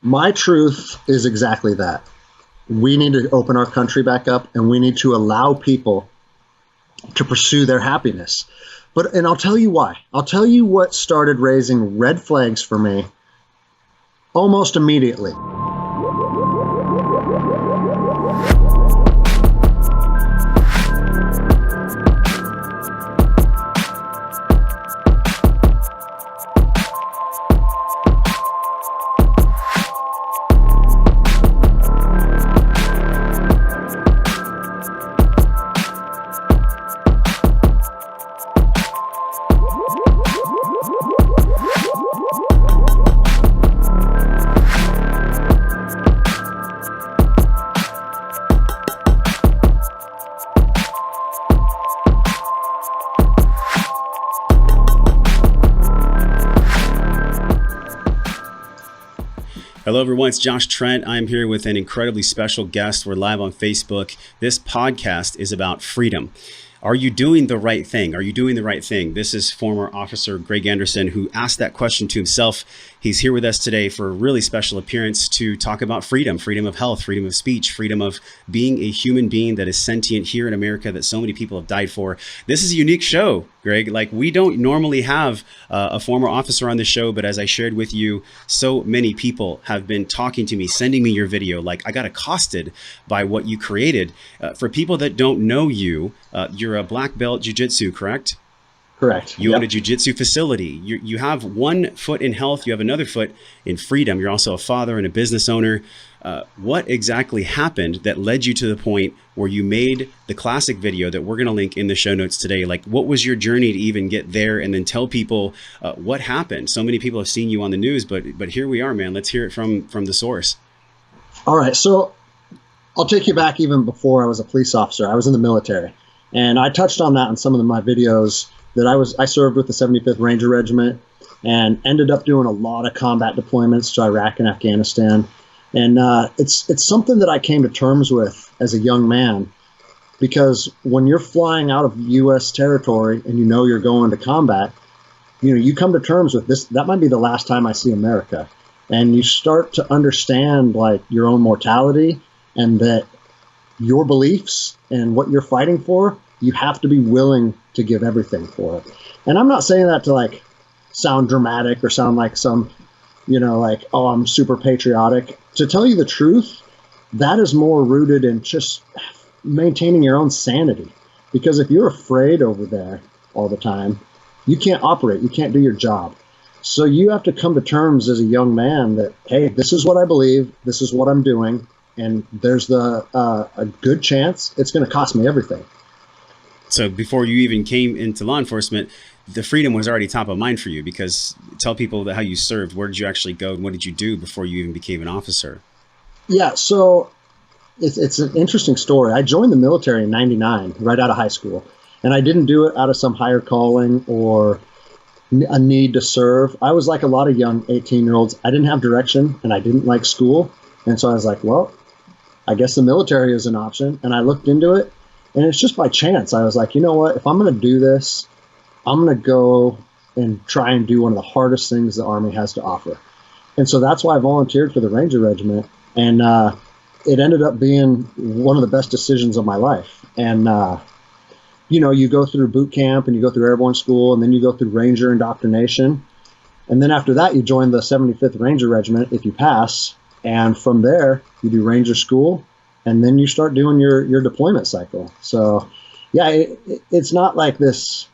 My truth is exactly that. We need to open our country back up, and we need to allow people to pursue their happiness. And I'll tell you why. I'll tell you what started raising red flags for me almost immediately. Hello, everyone. It's Josh Trent. I'm here with an incredibly special guest. We're live on Facebook. This podcast is about freedom. Are you doing the right thing? Are you doing the right thing? This is former Officer Greg Anderson, who asked that question to himself. He's here with us today for a really special appearance to talk about freedom of health, freedom of speech, freedom of being a human being that is sentient here in America that so many people have died for. This is a unique show, Greg. Like, we don't normally have a former officer on the show, but as I shared with you, so many people have been talking to me, sending me your video. Like, I got accosted by what you created. For people that don't know you, you're a black belt jiu-jitsu, correct? Correct. You own a jiu-jitsu facility. You have one foot in health. You have another foot in freedom. You're also a father and a business owner. What exactly happened that led you to the point where you made the classic video that we're going to link in the show notes today? Like, what was your journey to even get there? And then tell people what happened. So many people have seen you on the news, but here we are, man. Let's hear it from the source. All right. So I'll take you back even before I was a police officer. I was in the military. And I touched on that in some of my videos that I served with the 75th Ranger Regiment and ended up doing a lot of combat deployments to Iraq and Afghanistan. And it's something that I came to terms with as a young man, because when you're flying out of U.S. territory and you know you're going to combat, you come to terms with this. That might be the last time I see America. And you start to understand like your own mortality and that your beliefs and what you're fighting for, you have to be willing to give everything for it. And I'm not saying that to like sound dramatic or sound like some, like, oh, I'm super patriotic. To tell you the truth, that is more rooted in just maintaining your own sanity. Because if you're afraid over there all the time, you can't operate, you can't do your job. So you have to come to terms as a young man that, hey, this is what I believe, this is what I'm doing, and there's a good chance it's going to cost me everything. So before you even came into law enforcement, the freedom was already top of mind for you, because tell people how you served. Where did you actually go and what did you do before you even became an officer? Yeah, so it's an interesting story. I joined the military in '99, right out of high school. And I didn't do it out of some higher calling or a need to serve. I was like a lot of young 18-year-olds. I didn't have direction and I didn't like school. And so I was like, well, I guess the military is an option. And I looked into it. And it's just by chance. I was like, you know what? If I'm going to do this, I'm going to go and try and do one of the hardest things the Army has to offer. And so that's why I volunteered for the Ranger Regiment. And it ended up being one of the best decisions of my life. And, you go through boot camp and you go through airborne school and then you go through Ranger indoctrination. And then after that, you join the 75th Ranger Regiment if you pass. And from there, you do Ranger school. And then you start doing your deployment cycle. So, yeah, it's not like this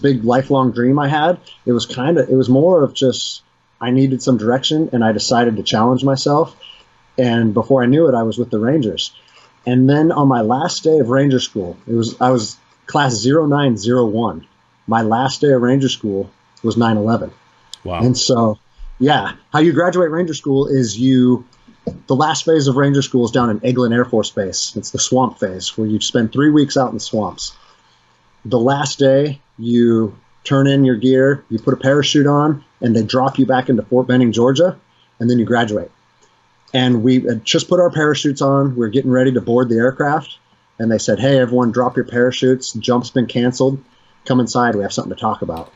big lifelong dream I had. It was more of just I needed some direction, and I decided to challenge myself. And before I knew it, I was with the Rangers. And then on my last day of Ranger school, I was class 0901. My last day of Ranger school was 9/11. Wow. And so, yeah, how you graduate Ranger school is the last phase of Ranger school is down in Eglin Air Force Base. It's the swamp phase where you spend 3 weeks out in the swamps. The last day, you turn in your gear, you put a parachute on, and they drop you back into Fort Benning, Georgia, and then you graduate. And we had just put our parachutes on. We were getting ready to board the aircraft. And they said, hey, everyone, drop your parachutes. Jump's been canceled. Come inside. We have something to talk about.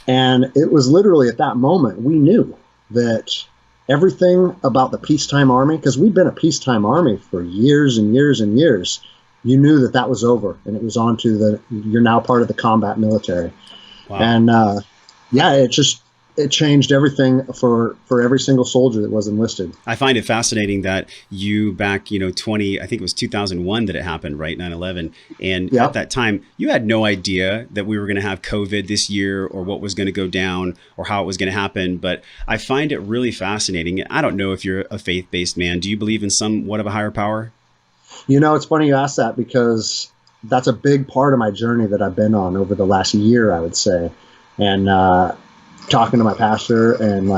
And it was literally at that moment we knew that everything about the peacetime army, because we've been a peacetime army for years and years and years, you knew that that was over, and it was on to you're now part of the combat military. Wow. And yeah, it changed everything for every single soldier that was enlisted. I find it fascinating that you back, I think it was 2001 that it happened, right? 9/11. And at that time, you had no idea that we were going to have COVID this year or what was going to go down or how it was going to happen. But I find it really fascinating. I don't know if you're a faith-based man. Do you believe in somewhat of a higher power? It's funny you ask that, because that's a big part of my journey that I've been on over the last year, I would say. And talking to my pastor and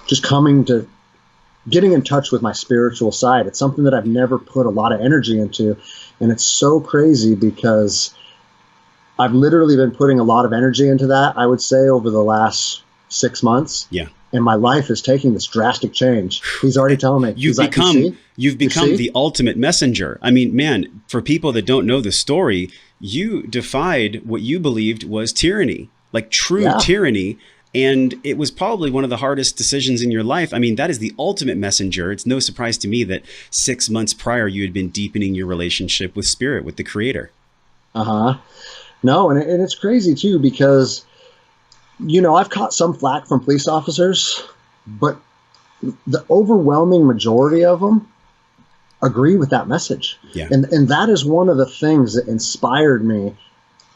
just getting in touch with my spiritual side. It's something that I've never put a lot of energy into. And it's so crazy because I've literally been putting a lot of energy into that, I would say, over the last 6 months. Yeah. And my life is taking this drastic change. He's already telling me. You've become the ultimate messenger. I mean, man, for people that don't know the story, you defied what you believed was tyranny, like true tyranny. And it was probably one of the hardest decisions in your life. I mean, that is the ultimate messenger. It's no surprise to me that 6 months prior, you had been deepening your relationship with Spirit, with the Creator. No, and it's crazy too, because I've caught some flack from police officers, but the overwhelming majority of them agree with that message. Yeah. And that is one of the things that inspired me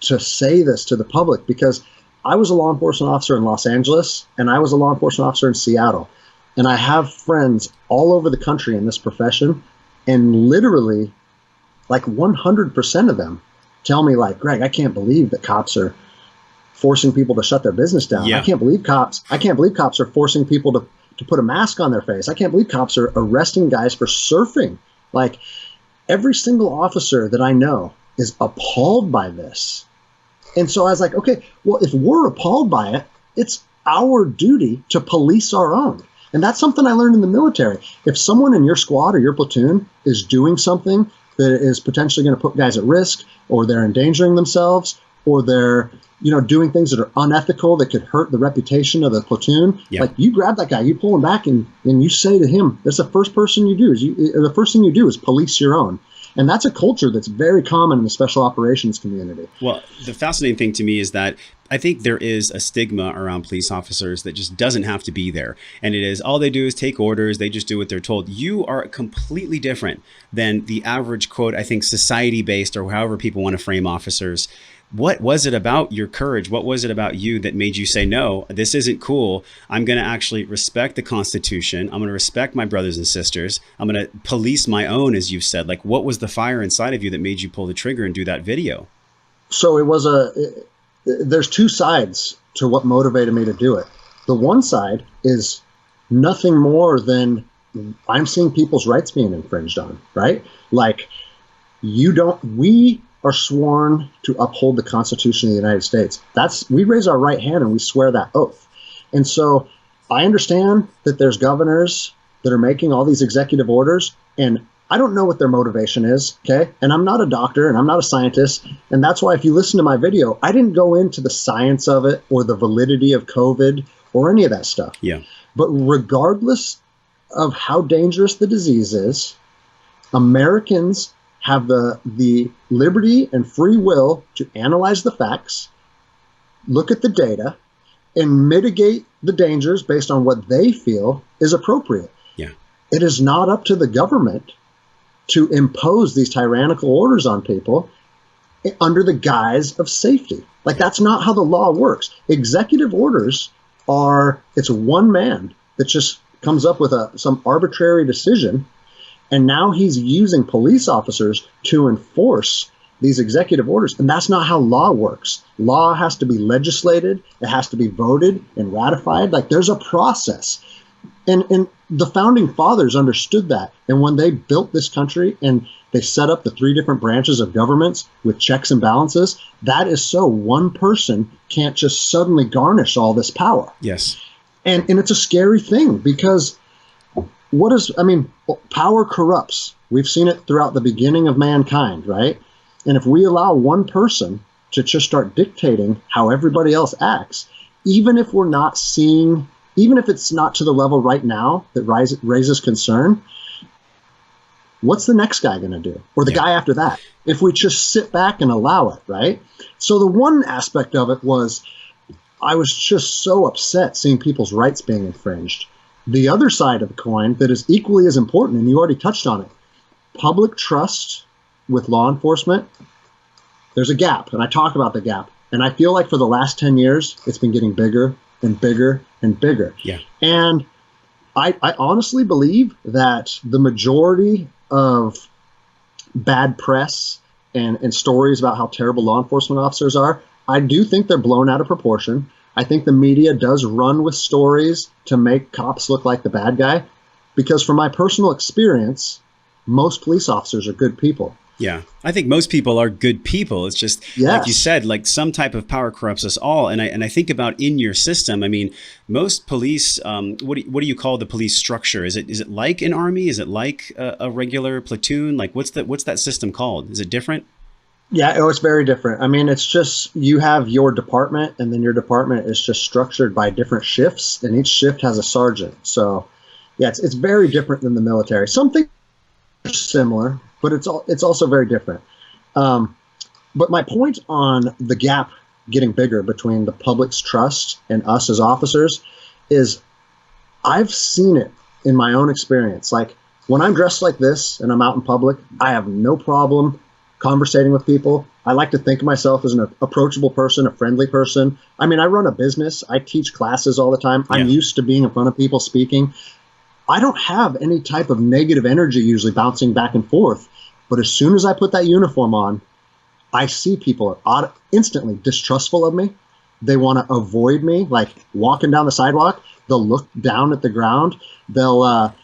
to say this to the public, because I was a law enforcement officer in Los Angeles, and I was a law enforcement officer in Seattle. And I have friends all over the country in this profession, and literally 100% of them tell me Greg, I can't believe that cops are forcing people to shut their business down. Yeah. I can't believe cops are forcing people to put a mask on their face. I can't believe cops are arresting guys for surfing. Every single officer that I know is appalled by this. And so I was like, okay, well, if we're appalled by it, it's our duty to police our own. And that's something I learned in the military. If someone in your squad or your platoon is doing something that is potentially going to put guys at risk, or they're endangering themselves, or they're doing things that are unethical that could hurt the reputation of the platoon, you grab that guy, you pull him back, and you say to him, that's the first person you do the first thing you do is police your own. And that's a culture that's very common in the special operations community. Well, the fascinating thing to me is that I think there is a stigma around police officers that just doesn't have to be there. And it is all they do is take orders. They just do what they're told. You are completely different than the average, quote, I think, society-based, or however people want to frame officers. What was it about your courage? What was it about you that made you say, no, this isn't cool. I'm going to actually respect the Constitution. I'm going to respect my brothers and sisters. I'm going to police my own, as you've said. What was the fire inside of you that made you pull the trigger and do that video? So there's two sides to what motivated me to do it. The one side is nothing more than I'm seeing people's rights being infringed on, right? We are sworn to uphold the Constitution of the United States. We raise our right hand and we swear that oath. And so I understand that there's governors that are making all these executive orders, and I don't know what their motivation is, okay? And I'm not a doctor and I'm not a scientist. And that's why if you listen to my video, I didn't go into the science of it or the validity of COVID or any of that stuff. Yeah. But regardless of how dangerous the disease is, Americans have the liberty and free will to analyze the facts, look at the data, and mitigate the dangers based on what they feel is appropriate. Yeah. It is not up to the government to impose these tyrannical orders on people under the guise of safety. That's not how the law works. Executive orders it's one man that just comes up with some arbitrary decision. And now he's using police officers to enforce these executive orders. And that's not how law works. Law has to be legislated. It has to be voted and ratified. There's a process. And the founding fathers understood that. And when they built this country and they set up the 3 different branches of governments with checks and balances, that is so one person can't just suddenly garnish all this power. Yes. And it's a scary thing, because power corrupts. We've seen it throughout the beginning of mankind, right? And if we allow one person to just start dictating how everybody else acts, even if we're not seeing even if it's not to the level right now that raises concern, what's the next guy going to do? Or the guy after that? If we just sit back and allow it, right? So the one aspect of it was I was just so upset seeing people's rights being infringed. The other side of the coin that is equally as important, and you already touched on it, public trust with law enforcement, there's a gap, and I talk about the gap. And I feel like for the last 10 years, it's been getting bigger and bigger and bigger. Yeah. And I honestly believe that the majority of bad press and stories about how terrible law enforcement officers are, I do think they're blown out of proportion. I think the media does run with stories to make cops look like the bad guy, because from my personal experience, most police officers are good people. Yeah, I think most people are good people. It's just, like you said, like some type of power corrupts us all. And I think about in your system, I mean, most police, what do you call the police structure? Is it like an army? Is it like a regular platoon? Like what's that system called? Is it different? Yeah, it's very different. I mean, it's just you have your department, and then your department is just structured by different shifts, and each shift has a sergeant. So yeah, it's very different than the military. Something similar, but it's also very different. But my point on the gap getting bigger between the public's trust and us as officers is I've seen it in my own experience. Like when I'm dressed like this and I'm out in public, I have no problem conversating with people. I like to think of myself as an approachable person, a friendly person. I mean, I run a business. I teach classes all the time. I'm used to being in front of people speaking. I don't have any type of negative energy usually bouncing back and forth. But as soon as I put that uniform on, I see people are instantly distrustful of me. They want to avoid me, like walking down the sidewalk. They'll look down at the ground. They'll,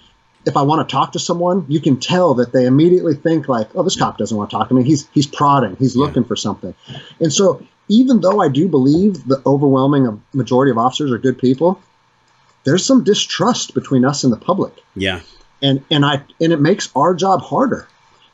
if I want to talk to someone, you can tell that they immediately think like, oh, this cop doesn't want to talk to me. He's prodding. He's looking for something. And so even though I do believe the overwhelming majority of officers are good people, there's some distrust between us and the public. Yeah. And it makes our job harder.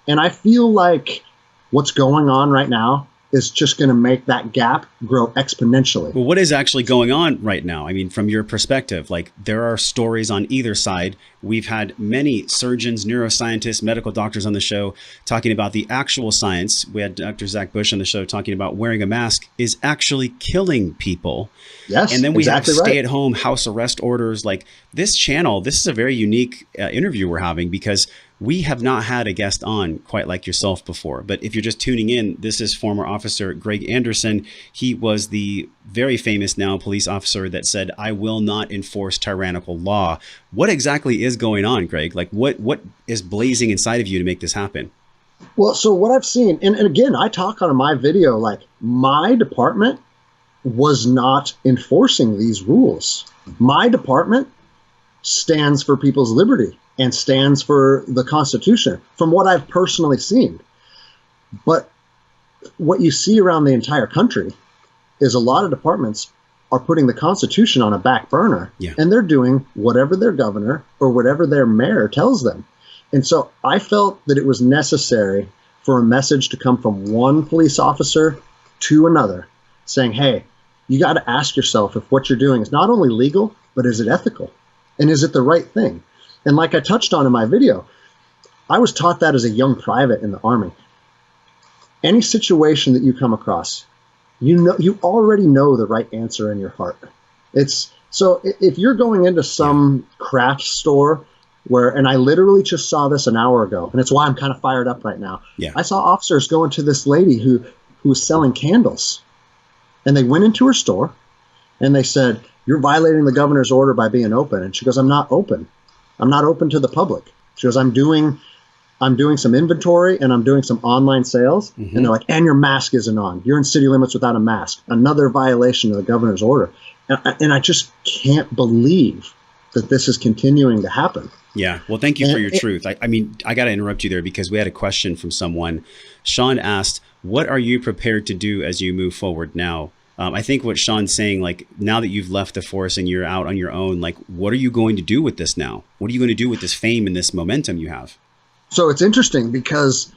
And I feel like what's going on right now is just going to make that gap grow exponentially. Well, what is actually going on right now? I mean, from your perspective, like there are stories on either side. We've had many surgeons, neuroscientists, medical doctors on the show talking about the actual science. We had Dr. Zach Bush on the show talking about wearing a mask is actually killing people. Yes, and then we exactly have stay-at-home house arrest orders. Like this channel, this is a very unique interview we're having because we have not had a guest on quite like yourself before. But if you're just tuning in, this is former officer Greg Anderson. He was the very famous now police officer that said, I will not enforce tyrannical law. What exactly is going on, Greg? Like what is blazing inside of you to make this happen? Well, so what I've seen, and again, I talk on my video, like my department was not enforcing these rules. My department stands for people's liberty and stands for the Constitution from what I've personally seen. But what you see around the entire country is a lot of departments are putting the Constitution on a back burner, and they're doing whatever their governor or whatever their mayor tells them. And so I felt that it was necessary for a message to come from one police officer to another saying, hey, you got to ask yourself if what you're doing is not only legal, but is it ethical? And is it the right thing? And like I touched on in my video, I was taught that as a young private in the Army. Any situation that you come across, you already know the right answer in your heart. So if you're going into some craft store and I literally just saw this an hour ago, and it's why I'm kind of fired up right now. Yeah. I saw officers go into this lady who was selling candles, and they went into her store and they said, you're violating the governor's order by being open. And she goes, I'm not open. I'm not open to the public. She goes, I'm doing some inventory and I'm doing some online sales. Mm-hmm. And they're like, and your mask isn't on. You're in city limits without a mask. Another violation of the governor's order. And I just can't believe that this is continuing to happen. Yeah. Well, thank you for your truth. I mean, I got to interrupt you there because we had a question from someone. Sean asked, what are you prepared to do as you move forward now? I think what Sean's saying, like now that you've left the force and you're out on your own, like what are you going to do with this now? What are you going to do with this fame and this momentum you have? So it's interesting because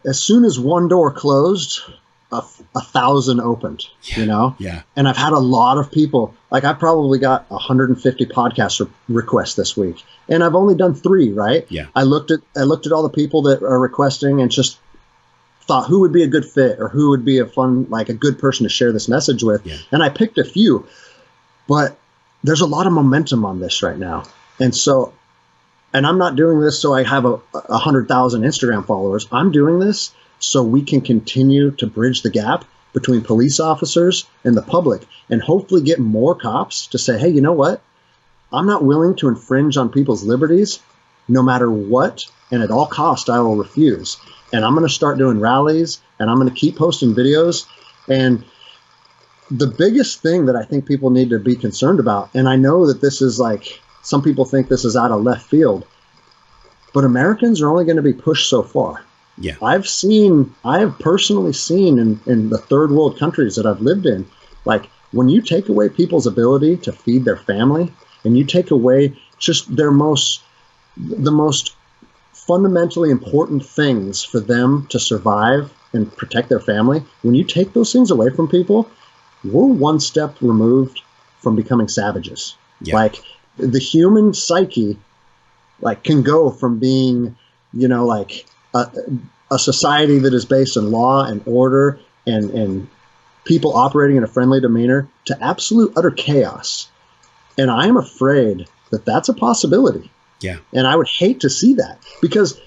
as soon as one door closed, 1,000 opened, Yeah. and I've had a lot of people, like I've probably got 150 podcast requests this week, and I've only done 3, right? Yeah. I looked at all the people that are requesting and just thought who would be a good fit or who would be a good person to share this message with. Yeah. And I picked a few, but there's a lot of momentum on this right now. And I'm not doing this so I have 100,000 Instagram followers. I'm doing this so we can continue to bridge the gap between police officers and the public and hopefully get more cops to say, hey, you know what? I'm not willing to infringe on people's liberties no matter what, and at all cost, I will refuse. And I'm going to start doing rallies, and I'm going to keep posting videos. And the biggest thing that I think people need to be concerned about, and I know that this is some people think this is out of left field, but Americans are only going to be pushed so far. Yeah. I have personally seen in the third world countries that I've lived in, when you take away people's ability to feed their family and you take away just the most fundamentally important things for them to survive and protect their family, when you take those things away from people, we're one step removed from becoming savages. Yeah. The human psyche, can go from being, a society that is based on law and order and people operating in a friendly demeanor to absolute utter chaos. And I am afraid that that's a possibility. Yeah. And I would hate to see that, because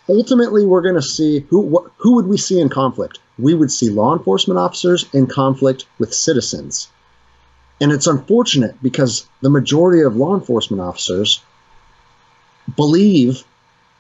ultimately we're going to see who would we see in conflict? We would see law enforcement officers in conflict with citizens. And it's unfortunate because the majority of law enforcement officers believe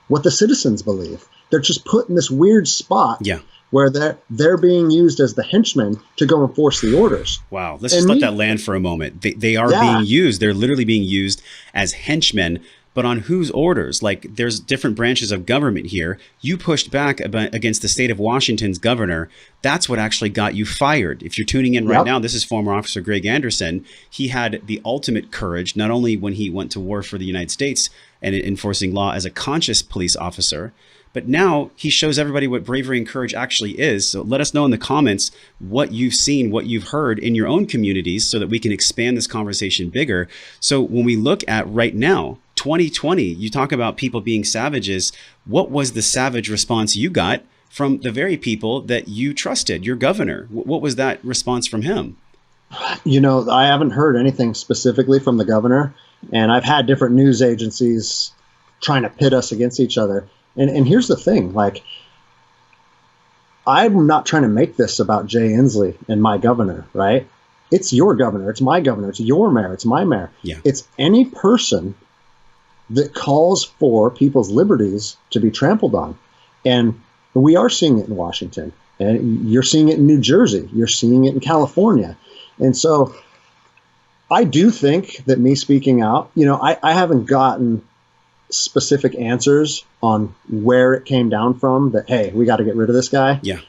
what the citizens believe. They're just put in this weird spot where they're being used as the henchmen to go enforce the orders. Wow. Let's just let that land for a moment. They are being used. They're literally being used as henchmen, but on whose orders? There's different branches of government here. You pushed back against the state of Washington's governor. That's what actually got you fired. If you're tuning in right now, this is former Officer Greg Anderson. He had the ultimate courage, not only when he went to war for the United States and enforcing law as a conscious police officer, but now he shows everybody what bravery and courage actually is. So let us know in the comments what you've seen, what you've heard in your own communities so that we can expand this conversation bigger. So when we look at right now, 2020, you talk about people being savages. What was the savage response you got from the very people that you trusted, your governor? What was that response from him? I haven't heard anything specifically from the governor, and I've had different news agencies trying to pit us against each other. And here's the thing, I'm not trying to make this about Jay Inslee and my governor, right? It's your governor, it's my governor, it's your mayor, it's my mayor. Yeah. It's any person that calls for people's liberties to be trampled on. And we are seeing it in Washington, and you're seeing it in New Jersey, you're seeing it in California. And so I do think that me speaking out, I haven't gotten specific answers on where it came down from that, hey, we got to get rid of this guy. Yeah.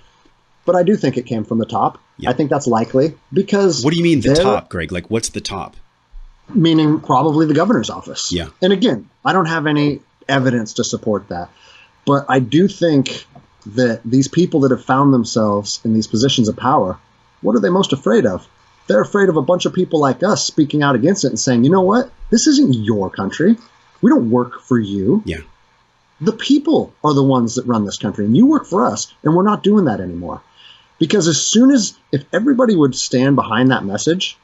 But I do think it came from the top. Yeah. I think that's likely because... What do you mean the top, Greg? What's the top? Meaning probably the governor's office. Yeah. And again, I don't have any evidence to support that. But I do think that these people that have found themselves in these positions of power, what are they most afraid of? They're afraid of a bunch of people like us speaking out against it and saying, you know what? This isn't your country. We don't work for you. Yeah. The people are the ones that run this country, and you work for us, and we're not doing that anymore. Because if everybody would stand behind that message,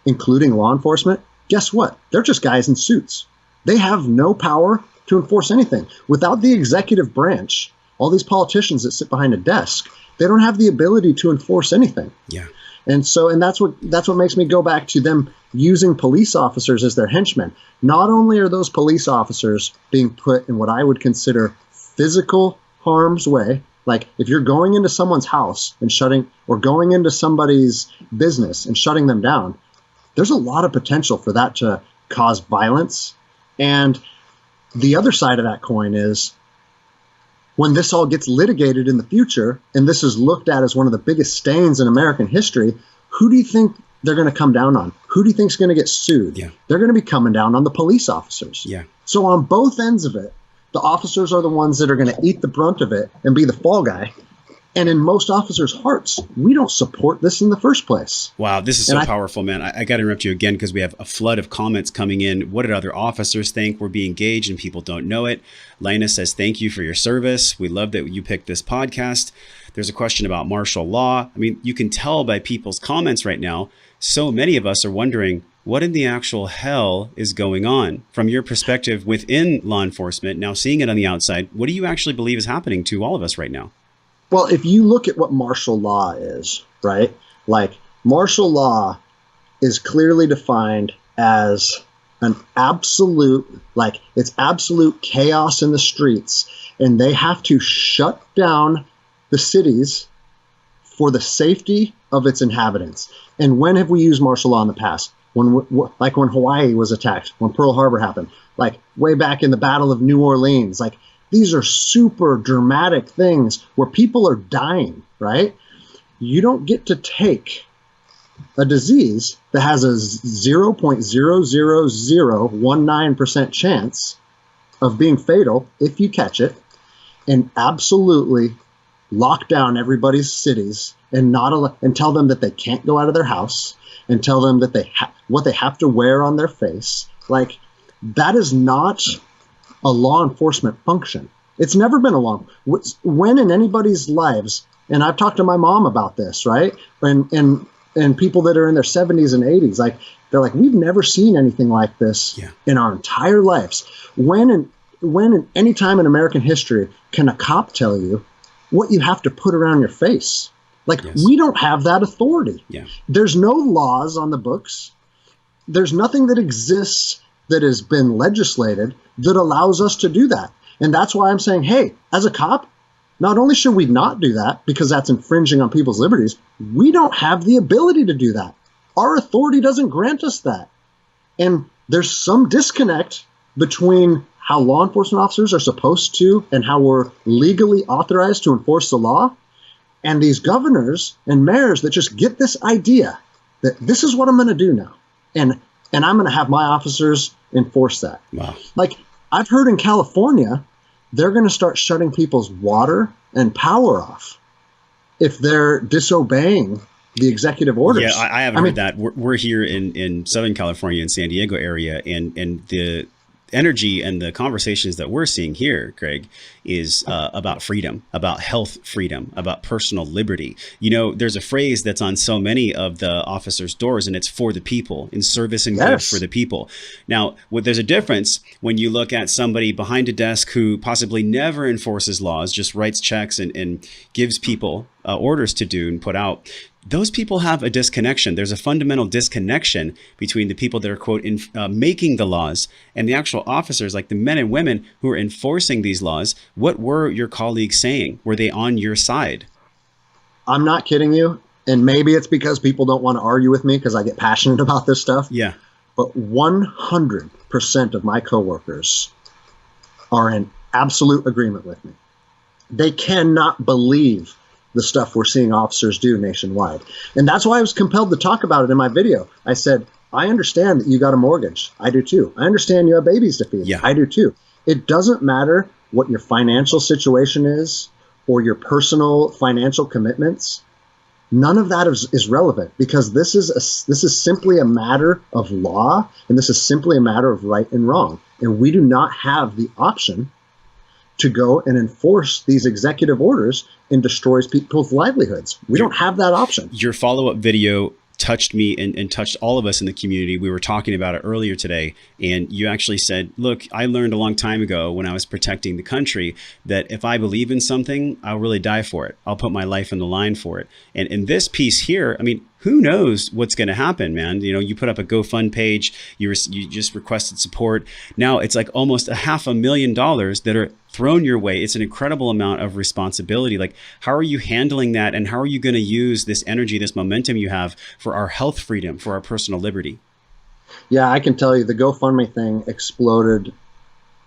including law enforcement, guess what? They're just guys in suits. They have no power to enforce anything. Without the executive branch, all these politicians that sit behind a desk, they don't have the ability to enforce anything. Yeah. And that's what makes me go back to them using police officers as their henchmen. Not only are those police officers being put in what I would consider physical harm's way, like if you're going into someone's house and going into somebody's business and shutting them down, there's a lot of potential for that to cause violence. And the other side of that coin is when this all gets litigated in the future, and this is looked at as one of the biggest stains in American history, who do you think they're going to come down on? Who do you think is going to get sued? Yeah. They're going to be coming down on the police officers. Yeah. So on both ends of it, the officers are the ones that are going to eat the brunt of it and be the fall guy. And in most officers' hearts, we don't support this in the first place. Wow, this is so powerful, man. I got to interrupt you again because we have a flood of comments coming in. What did other officers think? We're being engaged and people don't know it. Lena says, thank you for your service. We love that you picked this podcast. There's a question about martial law. I mean, you can tell by people's comments right now, so many of us are wondering, what in the actual hell is going on? From your perspective within law enforcement, now seeing it on the outside, what do you actually believe is happening to all of us right now? Well, if you look at what martial law is, right? Like martial law is clearly defined as an absolute, like it's absolute chaos in the streets, and they have to shut down the cities for the safety of its inhabitants. And when have we used martial law in the past? Like when Hawaii was attacked, when Pearl Harbor happened, like way back in the Battle of New Orleans, like these are super dramatic things where people are dying, right? You don't get to take a disease that has a 0.00019% chance of being fatal if you catch it and absolutely lock down everybody's cities and and tell them that they can't go out of their house and tell them that what they have to wear on their face. Like that is not a law enforcement function. It's never been when in anybody's lives, and I've talked to my mom about this, right? And people that are in their 70s and 80s, like they're like, we've never seen anything like this in our entire lives. When in any time in American history can a cop tell you what you have to put around your face? Like we don't have that authority. Yeah. There's no laws on the books. There's nothing that exists that has been legislated that allows us to do that. And that's why I'm saying, hey, as a cop, not only should we not do that because that's infringing on people's liberties, we don't have the ability to do that. Our authority doesn't grant us that. And there's some disconnect between how law enforcement officers are supposed to and how we're legally authorized to enforce the law, and these governors and mayors that just get this idea that this is what I'm going to do now. And I'm going to have my officers enforce that. Wow. Like I've heard in California, they're going to start shutting people's water and power off if they're disobeying the executive orders. Yeah, I haven't heard that. We're here in Southern California, in San Diego area, and the energy and the conversations that we're seeing here, Greg, is about freedom, about health freedom, about personal liberty. You know, there's a phrase that's on so many of the officers' doors, and it's for the people, in service and good for the people. Now, there's a difference when you look at somebody behind a desk who possibly never enforces laws, just writes checks and gives people orders to do and put out. Those people have a disconnection. There's a fundamental disconnection between the people that are, quote, making the laws and the actual officers, like the men and women who are enforcing these laws. What were your colleagues saying? Were they on your side? I'm not kidding you. And maybe it's because people don't want to argue with me because I get passionate about this stuff. Yeah. But 100% of my coworkers are in absolute agreement with me. They cannot believe the stuff we're seeing officers do nationwide. And that's why I was compelled to talk about it in my video. I said, I understand that you got a mortgage. I do too. I understand you have babies to feed. Yeah. I do too. It doesn't matter what your financial situation is or your personal financial commitments. None of that is relevant because this is simply a matter of law, and this is simply a matter of right and wrong. And we do not have the option to go and enforce these executive orders and destroys people's livelihoods. We don't have that option. Your follow-up video touched me and touched all of us in the community. We were talking about it earlier today, and you actually said, look, I learned a long time ago when I was protecting the country that if I believe in something, I'll really die for it. I'll put my life on the line for it. And in this piece here, I mean, who knows what's going to happen, man? You know, you put up a GoFund page, you just requested support. Now it's like almost $500,000 that are thrown your way. It's an incredible amount of responsibility. Like, how are you handling that? And how are you going to use this energy, this momentum you have for our health freedom, for our personal liberty? Yeah, I can tell you the GoFundMe thing exploded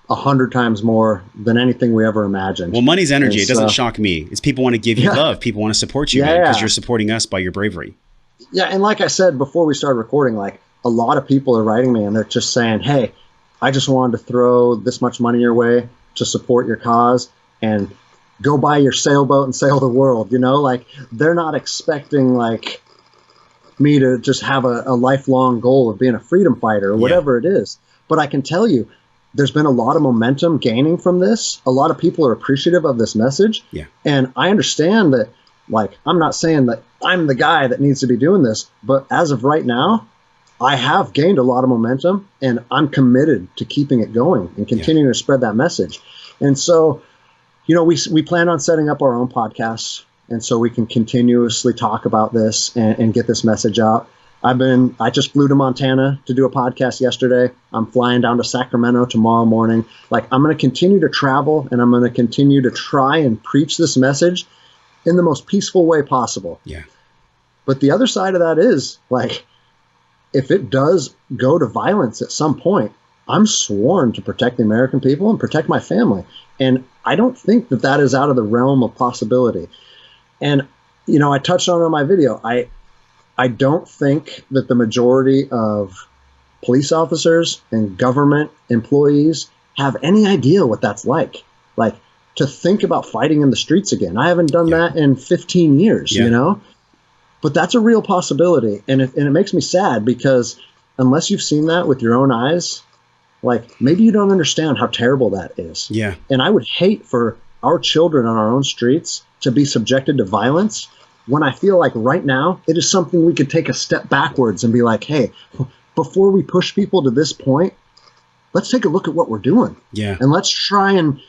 100 times more than anything we ever imagined. Well, money's energy. It doesn't shock me. It's people want to give you love. People want to support you because you're supporting us by your bravery. Yeah, and like I said before we started recording, like a lot of people are writing me and they're just saying, hey, I just wanted to throw this much money your way to support your cause. And go buy your sailboat and sail the world, like they're not expecting like me to just have a lifelong goal of being a freedom fighter or whatever it is. But I can tell you, there's been a lot of momentum gaining from this. A lot of people are appreciative of this message. Yeah. And I understand that, like, I'm not saying that I'm the guy that needs to be doing this, but as of right now, I have gained a lot of momentum and I'm committed to keeping it going and continuing to spread that message. And so, we plan on setting up our own podcasts, and so we can continuously talk about this and get this message out. I just flew to Montana to do a podcast yesterday. I'm flying down to Sacramento tomorrow morning. Like, I'm going to continue to travel, and I'm going to continue to try and preach this message in the most peaceful way possible. Yeah. But the other side of that is, like, if it does go to violence at some point, I'm sworn to protect the American people and protect my family. And I don't think that is out of the realm of possibility. And, I touched on it in my video. I don't think that the majority of police officers and government employees have any idea what that's like. Like, to think about fighting in the streets again. I haven't done that in 15 years, But that's a real possibility. And it makes me sad because unless you've seen that with your own eyes, like, maybe you don't understand how terrible that is. Yeah. And I would hate for our children on our own streets to be subjected to violence when I feel like right now it is something we could take a step backwards and be like, hey, before we push people to this point, let's take a look at what we're doing. Yeah. And let's try and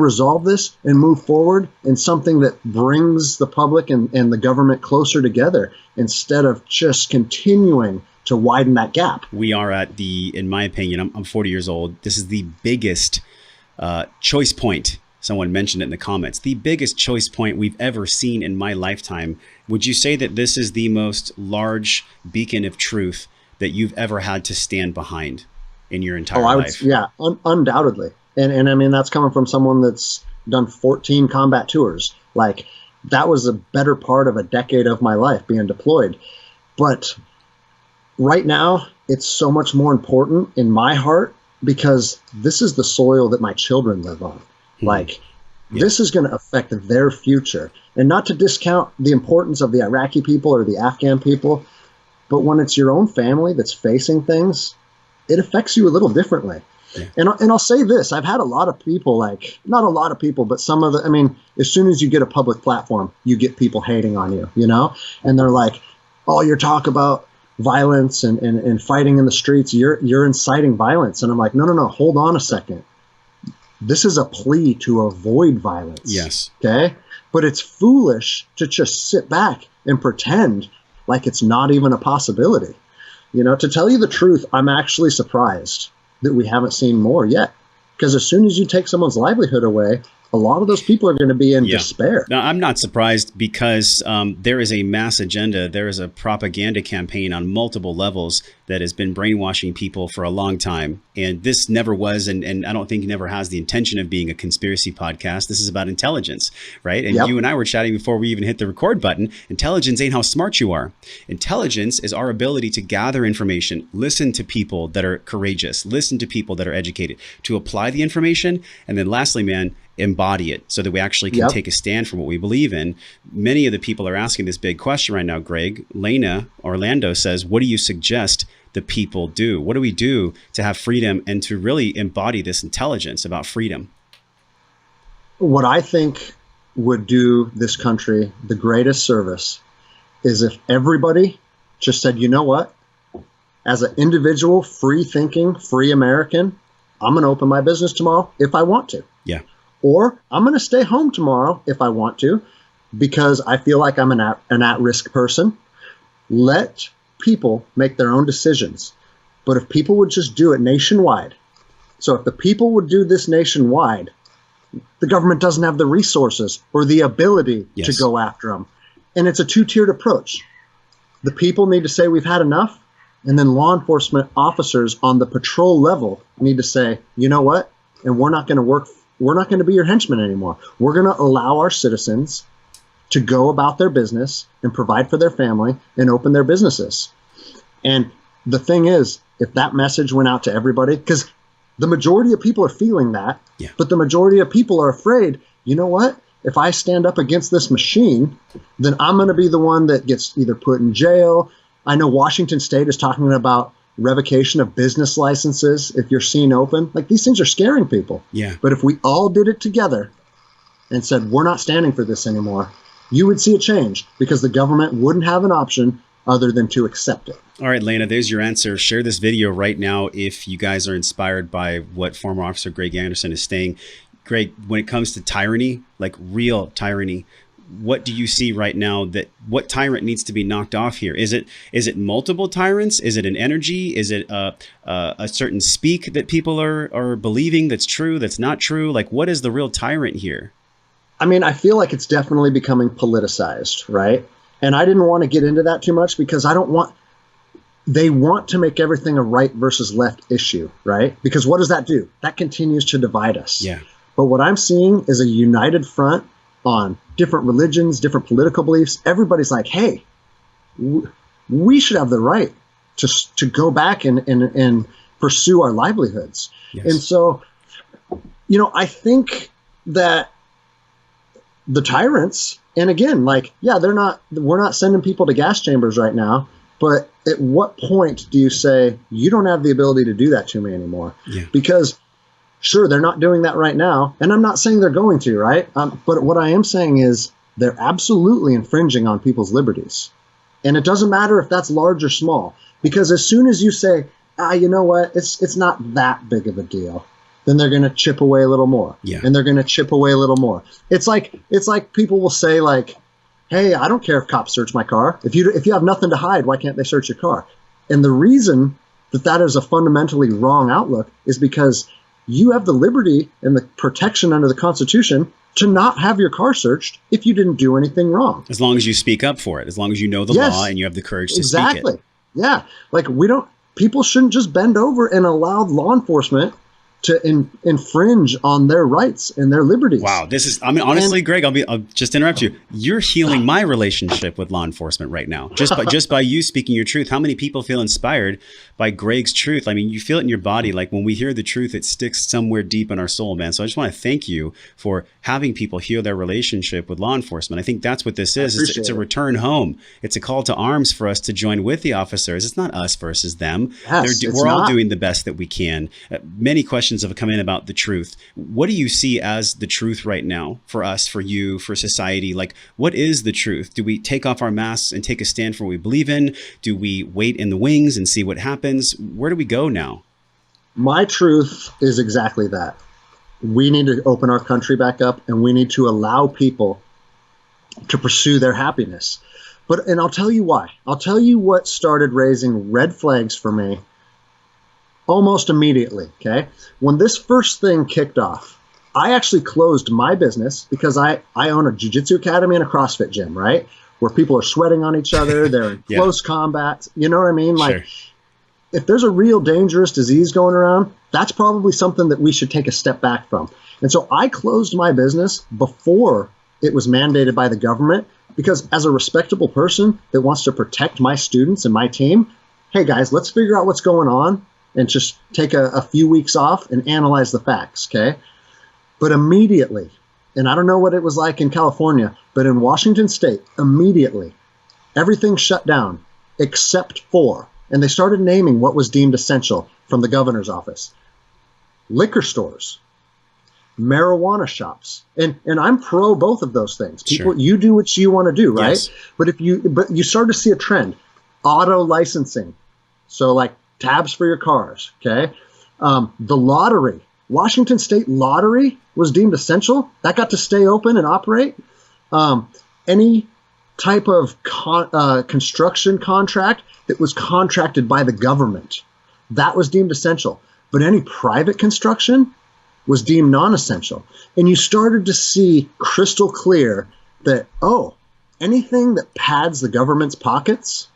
resolve this and move forward in something that brings the public and the government closer together instead of just continuing to widen that gap. We are at in my opinion, I'm 40 years old. This is the biggest choice point. Someone mentioned it in the comments, the biggest choice point we've ever seen in my lifetime. Would you say that this is the most large beacon of truth that you've ever had to stand behind in your entire life? Yeah, undoubtedly. And I mean, that's coming from someone that's done 14 combat tours. Like, that was a better part of a decade of my life being deployed. But right now, it's so much more important in my heart because this is the soil that my children live on. Like, this is going to affect their future. And not to discount the importance of the Iraqi people or the Afghan people, but when it's your own family that's facing things, it affects you a little differently. Yeah. And I'll say this, I've had a lot of people, like, not a lot of people, but some of the, I mean, as soon as you get a public platform, you get people hating on you, and they're like, oh, your talk about violence and fighting in the streets, you're inciting violence. And I'm like, no, hold on a second. This is a plea to avoid violence. Yes. Okay. But it's foolish to just sit back and pretend like it's not even a possibility. To tell you the truth, I'm actually surprised that we haven't seen more yet. Because as soon as you take someone's livelihood away, a lot of those people are going to be in despair. Now, I'm not surprised because there is a mass agenda. There is a propaganda campaign on multiple levels that has been brainwashing people for a long time. And this never was, and I don't think never has the intention of being a conspiracy podcast. This is about intelligence, right? And you and I were chatting before we even hit the record button. Intelligence ain't how smart you are. Intelligence is our ability to gather information, listen to people that are courageous, listen to people that are educated, to apply the information. And then lastly, man, embody it so that we actually can take a stand for what we believe in. Many of the people are asking this big question right now, Greg. Lena Orlando says, what do you suggest the people do? What do we do to have freedom and to really embody this intelligence about freedom? What I think would do this country the greatest service is if everybody just said, you know what, as an individual, free thinking, free American, I'm going to open my business tomorrow if I want to. Yeah. Or I'm going to stay home tomorrow if I want to, because I feel like I'm an at-risk person. Let people make their own decisions. But if people would just do it nationwide, so if the people would do this nationwide, the government doesn't have the resources or the ability to go after them. And it's a two-tiered approach. The people need to say we've had enough, and then law enforcement officers on the patrol level need to say, you know what, and we're not going to be your henchmen anymore. We're going to allow our citizens to go about their business and provide for their family and open their businesses. And the thing is, if that message went out to everybody, because the majority of people are feeling that, but the majority of people are afraid, you know what? if I stand up against this machine, then I'm going to be the one that gets either put in jail. I know Washington State is talking about revocation of business licenses if you're seen open. Like, these things are scaring people. Yeah. But if we all did it together and said, we're not standing for this anymore, you would see a change, because the government wouldn't have an option other than to accept it. All right, Lena, there's your answer. Share this video right now if you guys are inspired by what former Officer Greg Anderson is saying. Greg, when it comes to tyranny, like real tyranny, what do you see right now that what tyrant needs to be knocked off here? Is it multiple tyrants? Is it an energy? Is it a certain speak that people are believing that's true, that's not true? Like, what is the real tyrant here? I mean, I feel like it's definitely becoming politicized, right? And I didn't want to get into that too much, because they want to make everything a right versus left issue, right? Because what does that do? That continues to divide us. Yeah. But what I'm seeing is a united front on different religions, different political beliefs. Everybody's like, hey, we should have the right to go back and pursue our livelihoods. Yes. And so, I think that the tyrants, and again, like, yeah, we're not sending people to gas chambers right now, but at what point do you say, you don't have the ability to do that to me anymore? Yeah. Because sure, they're not doing that right now, and I'm not saying they're going to, right? But what I am saying is they're absolutely infringing on people's liberties. And it doesn't matter if that's large or small, because as soon as you say, you know what, it's not that big of a deal, then they're going to chip away a little more. Yeah. And they're going to chip away a little more. It's like people will say, like, hey, I don't care if cops search my car. If you have nothing to hide, why can't they search your car? And the reason that is a fundamentally wrong outlook is because you have the liberty and the protection under the Constitution to not have your car searched if you didn't do anything wrong. As long as you speak up for it, as long as you know the law and you have the courage to speak it. Yeah. Like, people shouldn't just bend over and allow law enforcement to infringe on their rights and their liberties. Wow. Honestly, Greg, I'll just interrupt you. You're healing my relationship with law enforcement right now. Just by you speaking your truth. How many people feel inspired by Greg's truth? I mean, you feel it in your body. Like, when we hear the truth, it sticks somewhere deep in our soul, man. So I just want to thank you for having people heal their relationship with law enforcement. I think that's what this is. It's a return home. It's a call to arms for us to join with the officers. It's not us versus them. Yes, we're all doing the best that we can. Many questions have come in about the truth. What do you see as the truth right now for us, for you, for society? Like, what is the truth? Do we take off our masks and take a stand for what we believe in? Do we wait in the wings and see what happens? Where do we go now? My truth is exactly that. We need to open our country back up, and we need to allow people to pursue their happiness. And I'll tell you why. I'll tell you what started raising red flags for me almost immediately, okay? When this first thing kicked off, I actually closed my business because I own a jiu-jitsu academy and a CrossFit gym, right? Where people are sweating on each other, they're in close combat. You know what I mean? Like, if there's a real dangerous disease going around, that's probably something that we should take a step back from. And so I closed my business before it was mandated by the government, because as a respectable person that wants to protect my students and my team, hey guys, let's figure out what's going on and just take a few weeks off and analyze the facts, okay? But immediately, and I don't know what it was like in California, but in Washington State, immediately, everything shut down except for, and they started naming what was deemed essential from the governor's office: liquor stores, marijuana shops. And I'm pro both of those things. People, you do what you want to do, right? Yes. But you start to see a trend. Auto licensing. So like tabs for your cars, okay? The lottery. Washington State lottery was deemed essential. That got to stay open and operate. Any type of construction contract that was contracted by the government, that was deemed essential. But any private construction was deemed non-essential. And you started to see crystal clear that, anything that pads the government's pockets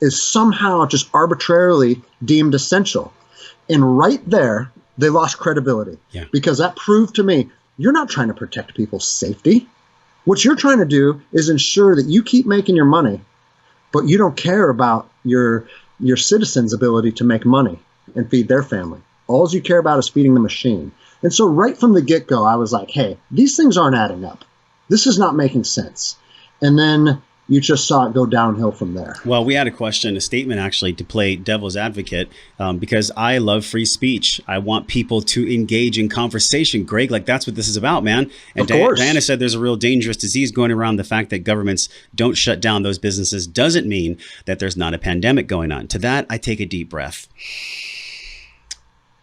is somehow just arbitrarily deemed essential. And right there, they lost credibility. Yeah. Because that proved to me, you're not trying to protect people's safety. What you're trying to do is ensure that you keep making your money, but you don't care about your citizens' ability to make money and feed their family. All you care about is feeding the machine. And so right from the get-go, I was like, hey, these things aren't adding up. this is not making sense. And then you just saw it go downhill from there. Well, we had a statement actually, to play devil's advocate, because I love free speech. I want people to engage in conversation. Greg, like that's what this is about, man. And Diana said there's a real dangerous disease going around. The fact that governments don't shut down those businesses doesn't mean that there's not a pandemic going on. To that, I take a deep breath.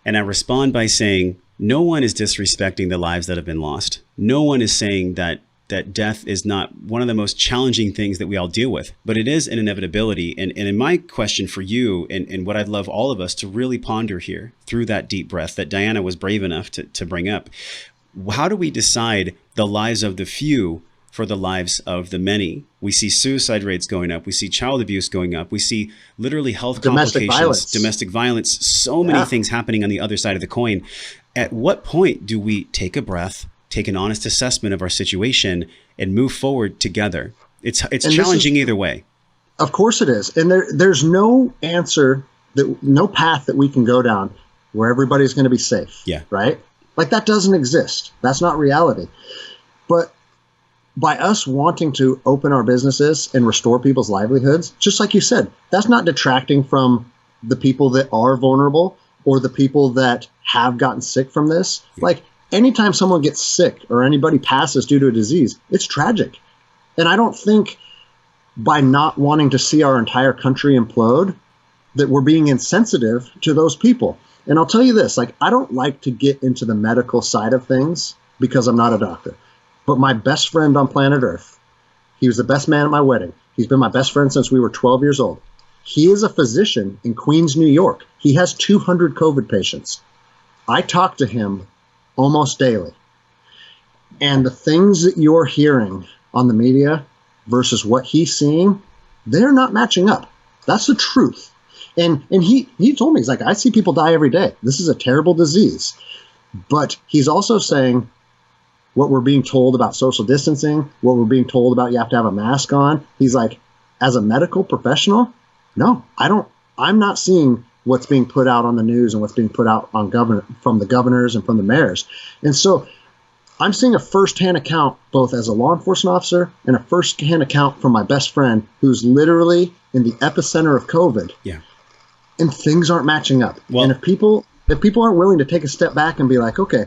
And I respond by saying, no one is disrespecting the lives that have been lost. No one is saying that death is not one of the most challenging things that we all deal with, but it is an inevitability. And in my question for you, and what I'd love all of us to really ponder here through that deep breath that Diana was brave enough to bring up, how do we decide the lives of the few for the lives of the many? We see suicide rates going up. We see child abuse going up. We see literally health complications, domestic violence, so many things happening on the other side of the coin. At what point do we take a breath, take an honest assessment of our situation, and move forward together? It's challenging either way. Of course it is. And there's no answer, no path that we can go down where everybody's going to be safe. Yeah. Right? Like that doesn't exist. That's not reality. But by us wanting to open our businesses and restore people's livelihoods, just like you said, that's not detracting from the people that are vulnerable or the people that have gotten sick from this. Yeah. Like, anytime someone gets sick or anybody passes due to a disease, it's tragic. And I don't think by not wanting to see our entire country implode that we're being insensitive to those people. And I'll tell you this, like, I don't like to get into the medical side of things because I'm not a doctor. But my best friend on planet Earth, he was the best man at my wedding. He's been my best friend since we were 12 years old. He is a physician in Queens, New York. He has 200 COVID patients. I talk to him almost daily. And the things that you're hearing on the media versus what he's seeing, they're not matching up. That's the truth. And he told me, he's like, I see people die every day. This is a terrible disease. But he's also saying what we're being told about social distancing, what we're being told about you have to have a mask on. He's like, as a medical professional, no, I'm not seeing what's being put out on the news and what's being put out on from the governors and from the mayors. And so I'm seeing a firsthand account, both as a law enforcement officer and a firsthand account from my best friend who's literally in the epicenter of COVID. Yeah. And things aren't matching up. Well, and if people aren't willing to take a step back and be like, okay,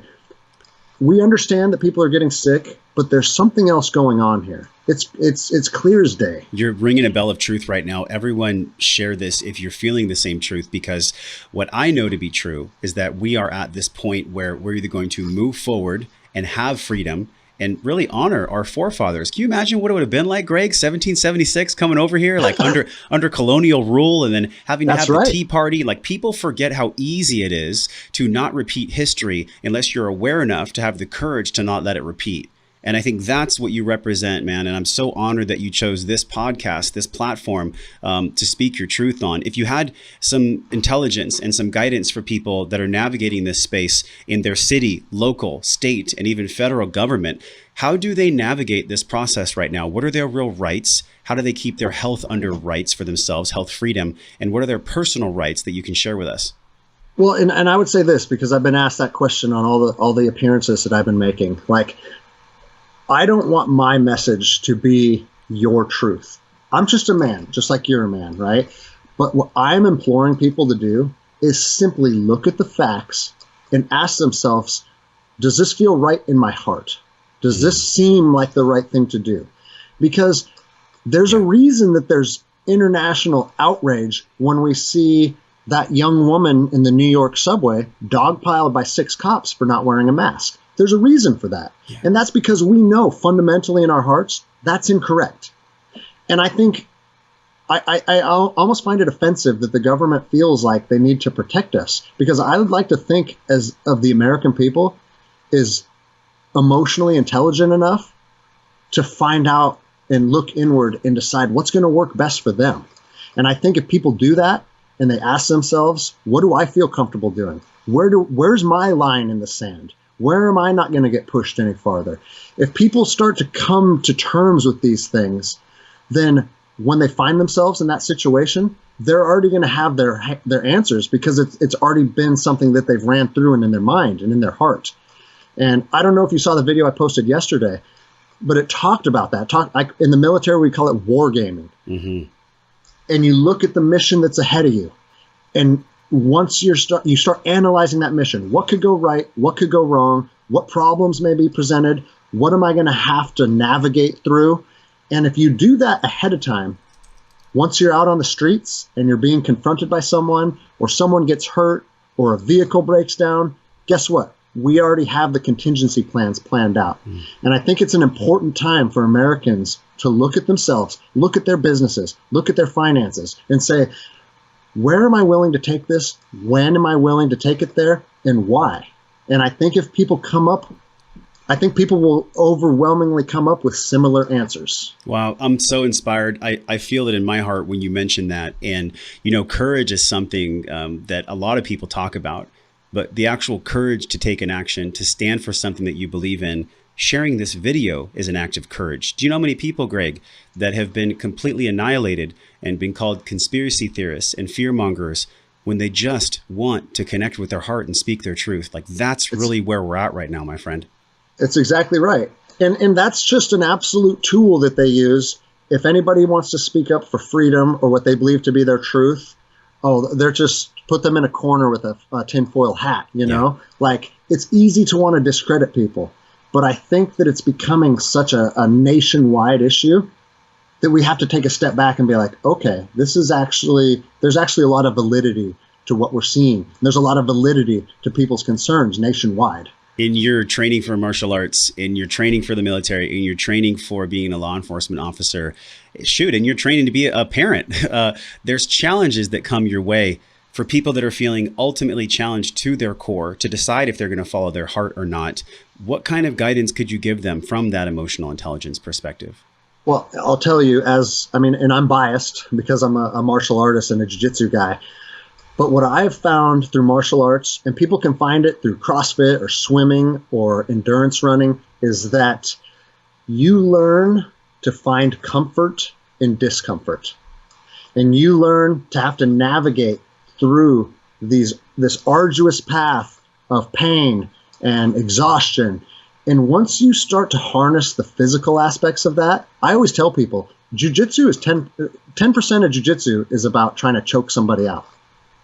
we understand that people are getting sick, but there's something else going on here. It's clear as day. You're ringing a bell of truth right now. Everyone share this if you're feeling the same truth, because what I know to be true is that we are at this point where we're either going to move forward and have freedom and really honor our forefathers. Can you imagine what it would have been like, Greg, 1776, coming over here, like under colonial rule, and then having to have the Tea Party? Like, people forget how easy it is to not repeat history unless you're aware enough to have the courage to not let it repeat. And I think that's what you represent, man. And I'm so honored that you chose this podcast, this platform, to speak your truth on. If you had some intelligence and some guidance for people that are navigating this space in their city, local, state, and even federal government, how do they navigate this process right now? What are their real rights? How do they keep their health under rights for themselves, health freedom? And what are their personal rights that you can share with us? Well, and I would say this, because I've been asked that question on all the appearances that I've been making. Like, I don't want my message to be your truth. I'm just a man, just like you're a man, right? But what I'm imploring people to do is simply look at the facts and ask themselves, does this feel right in my heart? Does this seem like the right thing to do? Because there's a reason that there's international outrage when we see that young woman in the New York subway dogpiled by 6 cops for not wearing a mask. There's a reason for that. Yeah. And that's because we know fundamentally in our hearts that's incorrect. And I think I almost find it offensive that the government feels like they need to protect us, because I would like to think as of the American people is emotionally intelligent enough to find out and look inward and decide what's going to work best for them. And I think if people do that and they ask themselves, what do I feel comfortable doing? Where's my line in the sand? Where am I not going to get pushed any farther? If people start to come to terms with these things, then when they find themselves in that situation, they're already going to have their answers, because it's already been something that they've ran through and in their mind and in their heart. And I don't know if you saw the video I posted yesterday, but it talked about that. Like in the military, we call it wargaming. Mm-hmm. And you look at the mission that's ahead of you. And once you start analyzing that mission, what could go right? What could go wrong? What problems may be presented? What am I going to have to navigate through? And if you do that ahead of time, once you're out on the streets and you're being confronted by someone, or someone gets hurt, or a vehicle breaks down, guess what? We already have the contingency plans planned out. Mm. And I think it's an important time for Americans to look at themselves, look at their businesses, look at their finances, and say, where am I willing to take this? When am I willing to take it there? And why? And I think if people people will overwhelmingly come up with similar answers. Wow. I'm so inspired. I feel it in my heart when you mention that. And, courage is something that a lot of people talk about, but the actual courage to take an action, to stand for something that you believe in, sharing this video is an act of courage. Do you know how many people, Greg, that have been completely annihilated and been called conspiracy theorists and fearmongers when they just want to connect with their heart and speak their truth? Like, that's really where we're at right now, my friend. It's exactly right. And that's just an absolute tool that they use. If anybody wants to speak up for freedom or what they believe to be their truth, they're just put them in a corner with a tinfoil hat, know? Like, it's easy to want to discredit people. But I think that it's becoming such a nationwide issue that we have to take a step back and be like, okay, there's actually a lot of validity to what we're seeing. There's a lot of validity to people's concerns nationwide. In your training for martial arts, in your training for the military, in your training for being a law enforcement officer, in your training to be a parent, there's challenges that come your way for people that are feeling ultimately challenged to their core to decide if they're going to follow their heart or not. What kind of guidance could you give them from that emotional intelligence perspective? Well, I'll tell you, and I'm biased because I'm a martial artist and a jiu-jitsu guy. But what I've found through martial arts, and people can find it through CrossFit or swimming or endurance running, is that you learn to find comfort in discomfort. And you learn to have to navigate through this arduous path of pain and exhaustion. And once you start to harness the physical aspects of that, I always tell people, jiu-jitsu is 10% of jiu-jitsu is about trying to choke somebody out.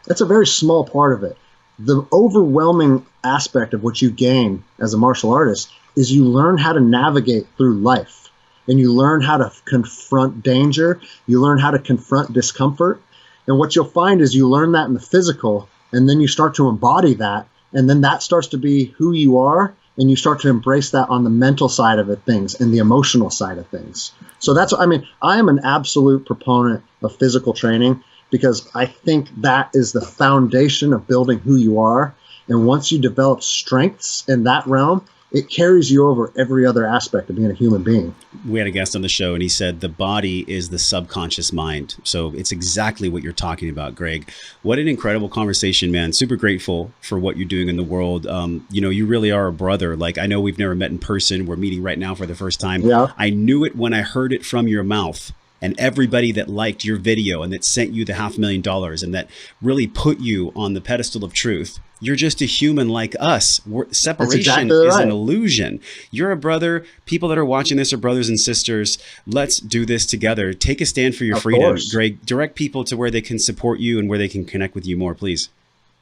That's a very small part of it. The overwhelming aspect of what you gain as a martial artist is you learn how to navigate through life, and you learn how to confront danger. You learn how to confront discomfort. And what you'll find is you learn that in the physical, and then you start to embody that, and then that starts to be who you are, and you start to embrace that on the mental side of things and the emotional side of things. So I am an absolute proponent of physical training, because I think that is the foundation of building who you are. And once you develop strengths in that realm, it carries you over every other aspect of being a human being. We had a guest on the show and he said the body is the subconscious mind. So it's exactly what you're talking about, Greg. What an incredible conversation, man. Super grateful for what you're doing in the world. You really are a brother. Like, I know we've never met in person. We're meeting right now for the first time. Yeah. I knew it when I heard it from your mouth. And everybody that liked your video and that sent you the $500,000 and that really put you on the pedestal of truth. You're just a human like us. Separation exactly is right. an illusion. You're a brother. People that are watching this are brothers and sisters. Let's do this together. Take a stand for your freedom. Course. Greg, direct people to where they can support you and where they can connect with you more, please.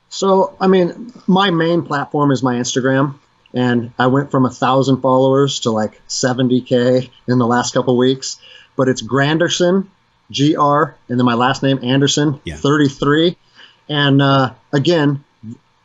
So, my main platform is my Instagram. And I went from 1,000 followers to like 70K in the last couple of weeks. But it's Granderson, GR, and then my last name, Anderson, 33. And again,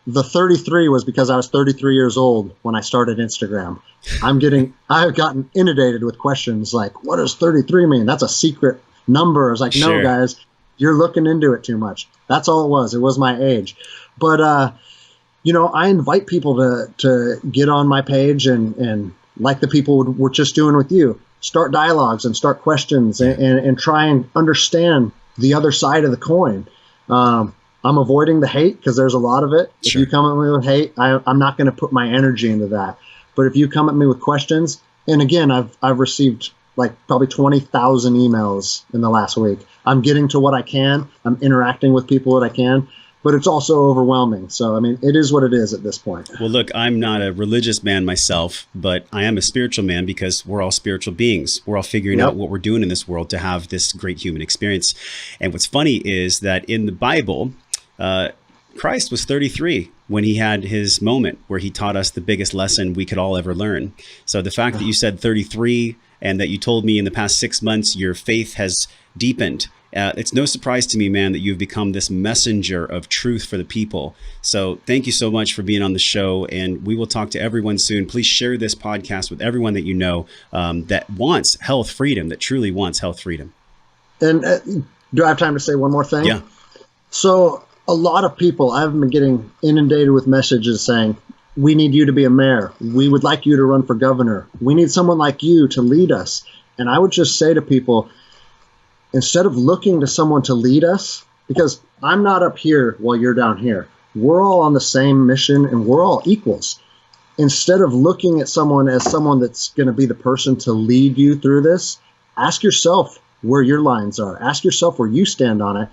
the 33 was because I was 33 years old when I started Instagram. I've gotten inundated with questions like, what does 33 mean? That's a secret number. I was like, Sure. No, guys, you're looking into it too much. That's all it was. It was my age. But, I invite people to get on my page and like the people we're just doing with you, start dialogues and start questions and try and understand the other side of the coin. I'm avoiding the hate because there's a lot of it. Sure. If you come at me with hate, I'm not going to put my energy into that. But if you come at me with questions, and again, I've received like probably 20,000 emails in the last week. I'm getting to what I can. I'm interacting with people that I can. but it's also overwhelming. So, I mean, it is what it is at this point. Well, look, I'm not a religious man myself, but I am a spiritual man because we're all spiritual beings. We're all figuring out what we're doing in this world to have this great human experience. And what's funny is that in the Bible, Christ was 33 when he had his moment where he taught us the biggest lesson we could all ever learn. So the fact that you said 33 and that you told me in the past 6 months your faith has deepened, it's no surprise to me, man, that you've become this messenger of truth for the people. So thank you so much for being on the show, and we will talk to everyone soon. Please share this podcast with everyone that you know that wants health freedom, that truly wants health freedom. And do I have time to say one more thing? Yeah. So a lot of people, I've been getting inundated with messages saying, we need you to be a mayor. We would like you to run for governor. We need someone like you to lead us. And I would just say to people, instead of looking to someone to lead us, because I'm not up here while you're down here. We're all on the same mission and we're all equals. Instead of looking at someone as someone that's going to be the person to lead you through this, ask yourself where your lines are. Ask yourself where you stand on it.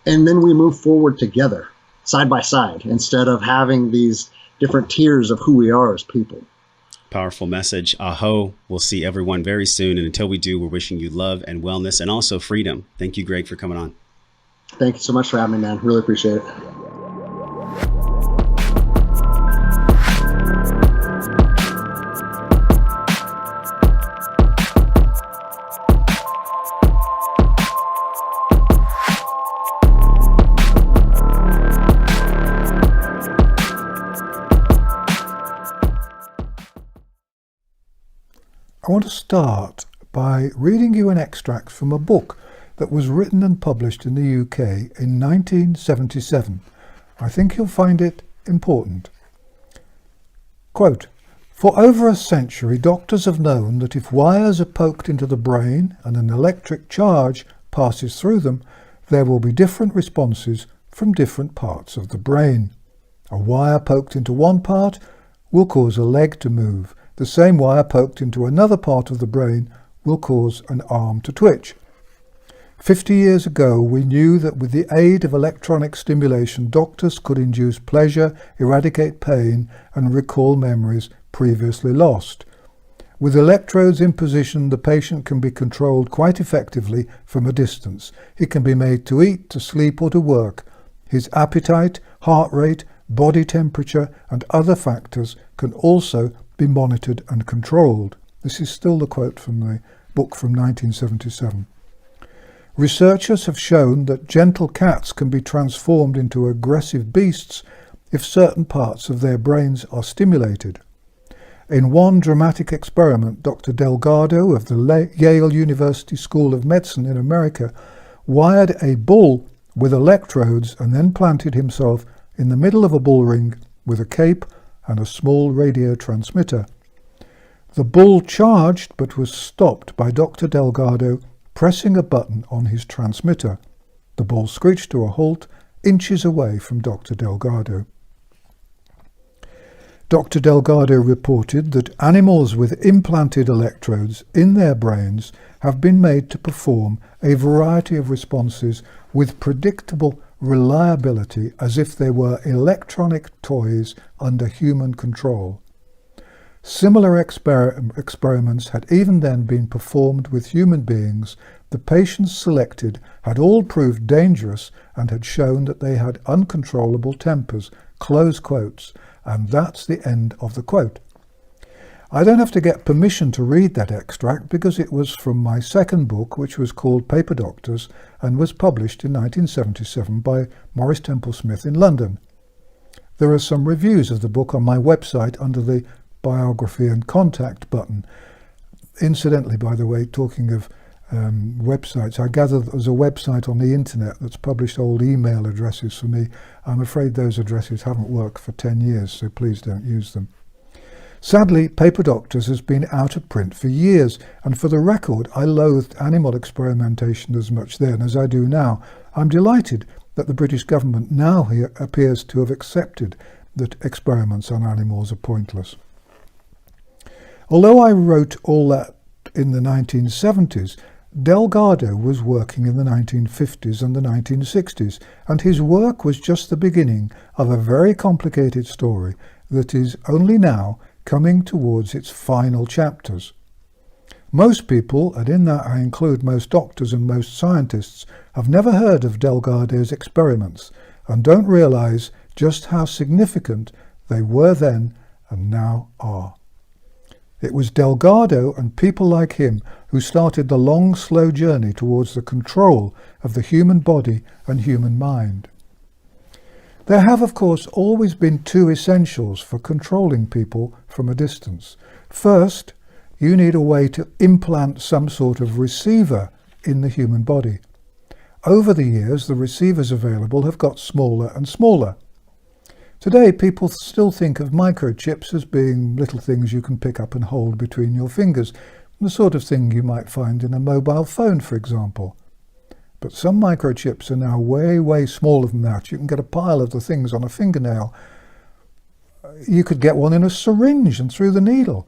And then we move forward together, side by side, instead of having these different tiers of who we are as people. Powerful message. Aho. We'll see everyone very soon. And until we do, we're wishing you love and wellness and also freedom. Thank you, Greg, for coming on. Thank you so much for having me, man. Really appreciate it. I want to start by reading you an extract from a book that was written and published in the UK in 1977. I think you'll find it important. Quote, "For over a century, doctors have known that if wires are poked into the brain and an electric charge passes through them, there will be different responses from different parts of the brain. A wire poked into one part will cause a leg to move. The same wire poked into another part of the brain will cause an arm to twitch. 50 years ago, we knew that with the aid of electronic stimulation, doctors could induce pleasure, eradicate pain, and recall memories previously lost. With electrodes in position, the patient can be controlled quite effectively from a distance. He can be made to eat, to sleep, or to work. His appetite, heart rate, body temperature, and other factors can also be monitored and controlled." This is still the quote from the book from 1977. "Researchers have shown that gentle cats can be transformed into aggressive beasts if certain parts of their brains are stimulated. In one dramatic experiment, Dr. Delgado of the Yale University School of Medicine in America wired a bull with electrodes and then planted himself in the middle of a bull ring with a cape and a small radio transmitter. The bull charged but was stopped by Dr. Delgado pressing a button on his transmitter. The bull screeched to a halt inches away from Dr. Delgado. Dr. Delgado reported that animals with implanted electrodes in their brains have been made to perform a variety of responses with predictable reliability as if they were electronic toys under human control. Similar experiments had even then been performed with human beings. The patients selected had all proved dangerous and had shown that they had uncontrollable tempers." Close quotes. And that's the end of the quote. I don't have to get permission to read that extract because it was from my second book, which was called Paper Doctors and was published in 1977 by Maurice Temple Smith in London. There are some reviews of the book on my website under the biography and contact button. Incidentally, by the way, talking of websites, I gather that there's a website on the internet that's published old email addresses for me. I'm afraid those addresses haven't worked for 10 years, so please don't use them. Sadly, Paper Doctors has been out of print for years, and for the record, I loathed animal experimentation as much then as I do now. I'm delighted that the British government now appears to have accepted that experiments on animals are pointless. Although I wrote all that in the 1970s, Delgado was working in the 1950s and the 1960s, and his work was just the beginning of a very complicated story that is only now coming towards its final chapters. Most people, and in that I include most doctors and most scientists, have never heard of Delgado's experiments and don't realize just how significant they were then and now are. It was Delgado and people like him who started the long, slow journey towards the control of the human body and human mind. There have, of course, always been two essentials for controlling people from a distance. First, you need a way to implant some sort of receiver in the human body. Over the years, the receivers available have got smaller and smaller. Today, people still think of microchips as being little things you can pick up and hold between your fingers, the sort of thing you might find in a mobile phone, for example. But some microchips are now way, way smaller than that. You can get a pile of the things on a fingernail. You could get one in a syringe and through the needle.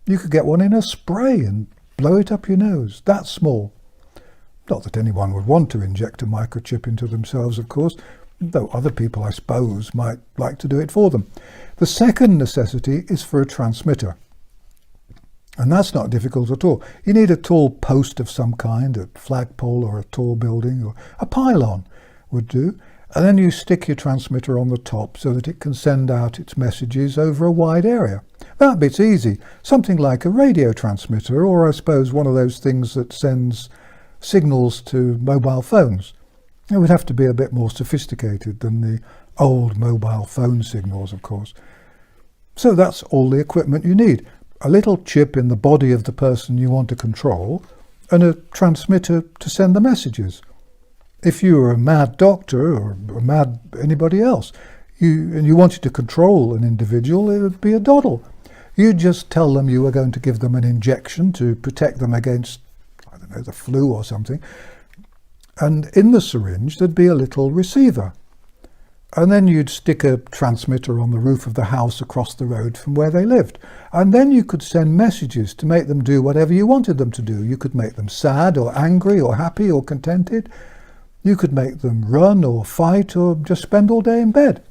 You could get one in a spray and blow it up your nose. That's small. Not that anyone would want to inject a microchip into themselves, of course, though other people, I suppose, might like to do it for them. The second necessity is for a transmitter. And that's not difficult at all. You need a tall post of some kind, a flagpole or a tall building, or a pylon would do. And then you stick your transmitter on the top so that it can send out its messages over a wide area. That bit's easy. Something like a radio transmitter, or I suppose one of those things that sends signals to mobile phones. It would have to be a bit more sophisticated than the old mobile phone signals, of course. So that's all the equipment you need. A little chip in the body of the person you want to control, and a transmitter to send the messages. If you were a mad doctor or a mad anybody else, and you wanted to control an individual, it would be a doddle. You'd just tell them you were going to give them an injection to protect them against, I don't know, the flu or something. And in the syringe there'd be a little receiver. And then you'd stick a transmitter on the roof of the house across the road from where they lived. And then you could send messages to make them do whatever you wanted them to do. You could make them sad or angry or happy or contented. You could make them run or fight or just spend all day in bed.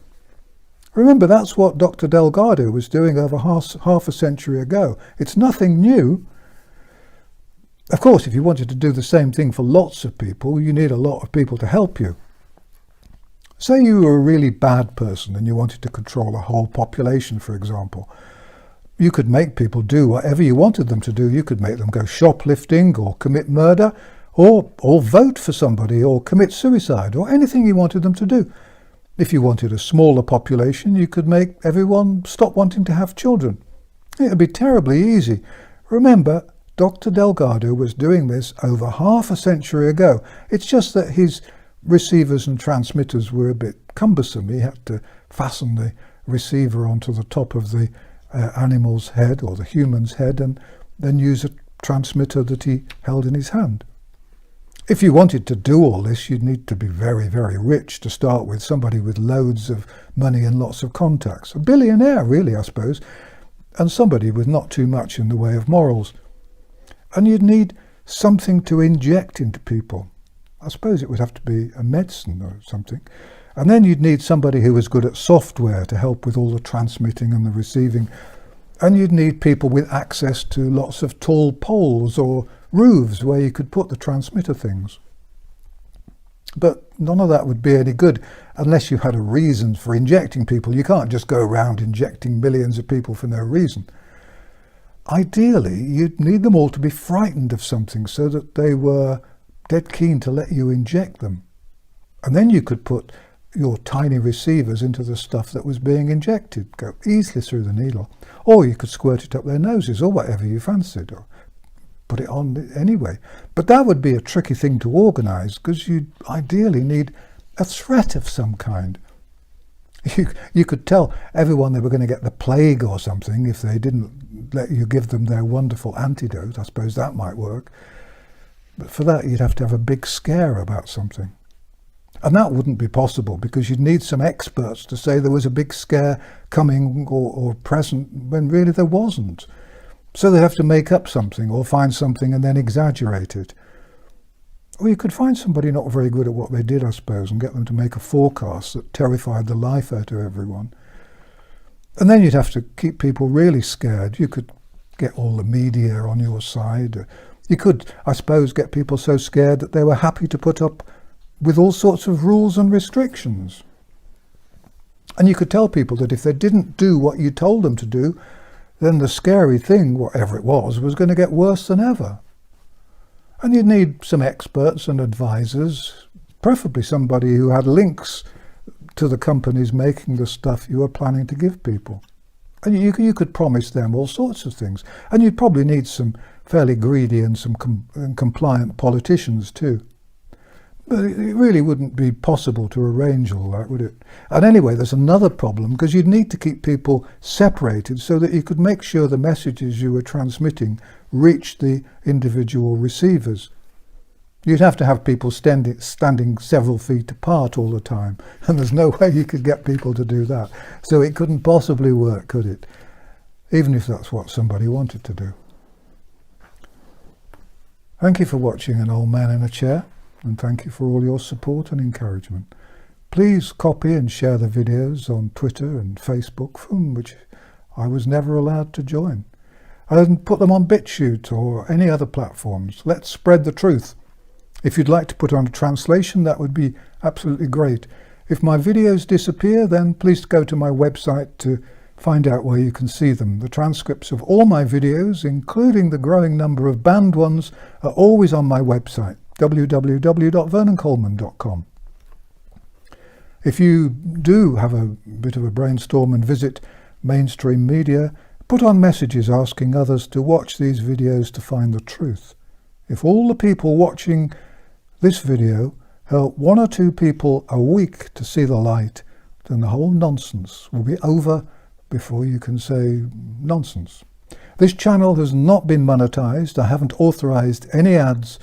Remember, that's what Dr. Delgado was doing over half a century ago. It's nothing new. Of course, if you wanted to do the same thing for lots of people, you need a lot of people to help you. Say you were a really bad person and you wanted to control a whole population, for example. You could make people do whatever you wanted them to do. You could make them go shoplifting or commit murder or vote for somebody or commit suicide or anything you wanted them to do. If you wanted a smaller population, you could make everyone stop wanting to have children. It would be terribly easy. Remember, Dr. Delgado was doing this over half a century ago. It's just that his receivers and transmitters were a bit cumbersome. He had to fasten the receiver onto the top of the animal's head or the human's head and then use a transmitter that he held in his hand. If you wanted to do all this, you'd need to be very, very rich to start with, somebody with loads of money and lots of contacts. A billionaire, really, I suppose, and somebody with not too much in the way of morals. And you'd need something to inject into people. I suppose it would have to be a medicine or something. And then you'd need somebody who was good at software to help with all the transmitting and the receiving. And you'd need people with access to lots of tall poles or roofs where you could put the transmitter things. But none of that would be any good unless you had a reason for injecting people. You can't just go around injecting millions of people for no reason. Ideally, you'd need them all to be frightened of something so that they were dead keen to let you inject them. And then you could put your tiny receivers into the stuff that was being injected, go easily through the needle. Or you could squirt it up their noses or whatever you fancied, or put it on anyway. But that would be a tricky thing to organise because you'd ideally need a threat of some kind. You could tell everyone they were going to get the plague or something if they didn't let you give them their wonderful antidote. I suppose that might work. But for that, you'd have to have a big scare about something. And that wouldn't be possible because you'd need some experts to say there was a big scare coming or present when really there wasn't. So they'd have to make up something or find something and then exaggerate it. Or you could find somebody not very good at what they did, I suppose, and get them to make a forecast that terrified the life out of everyone. And then you'd have to keep people really scared. You could get all the media on your side. You could, I suppose, get people so scared that they were happy to put up with all sorts of rules and restrictions. And you could tell people that if they didn't do what you told them to do, then the scary thing, whatever it was going to get worse than ever. And you'd need some experts and advisors, preferably somebody who had links to the companies making the stuff you were planning to give people. And you could promise them all sorts of things. And you'd probably need some fairly greedy and some compliant politicians too. But it really wouldn't be possible to arrange all that, would it? And anyway, there's another problem, because you'd need to keep people separated so that you could make sure the messages you were transmitting reached the individual receivers. You'd have to have people standing several feet apart all the time, and there's no way you could get people to do that. So it couldn't possibly work, could it? Even if that's what somebody wanted to do. Thank you for watching An Old Man in a Chair, and thank you for all your support and encouragement. Please copy and share the videos on Twitter and Facebook, from which I was never allowed to join. And put them on BitChute or any other platforms. Let's spread the truth. If you'd like to put on a translation, that would be absolutely great. If my videos disappear, then please go to my website to find out where you can see them. The transcripts of all my videos, including the growing number of banned ones, are always on my website, www.vernoncoleman.com. If you do have a bit of a brainstorm and visit mainstream media, put on messages asking others to watch these videos to find the truth. If all the people watching this video help one or two people a week to see the light, then the whole nonsense will be over before you can say nonsense. This channel has not been monetized. I haven't authorized any ads,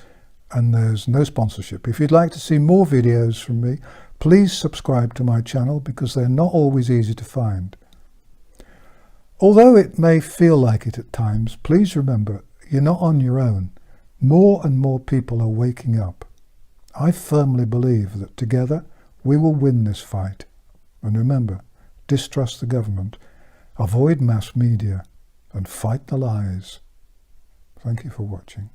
and there's no sponsorship. If you'd like to see more videos from me, please subscribe to my channel, because they're not always easy to find. Although it may feel like it at times, please remember, you're not on your own. More and more people are waking up. I firmly believe that together we will win this fight. And remember, distrust the government, avoid mass media, and fight the lies. Thank you for watching.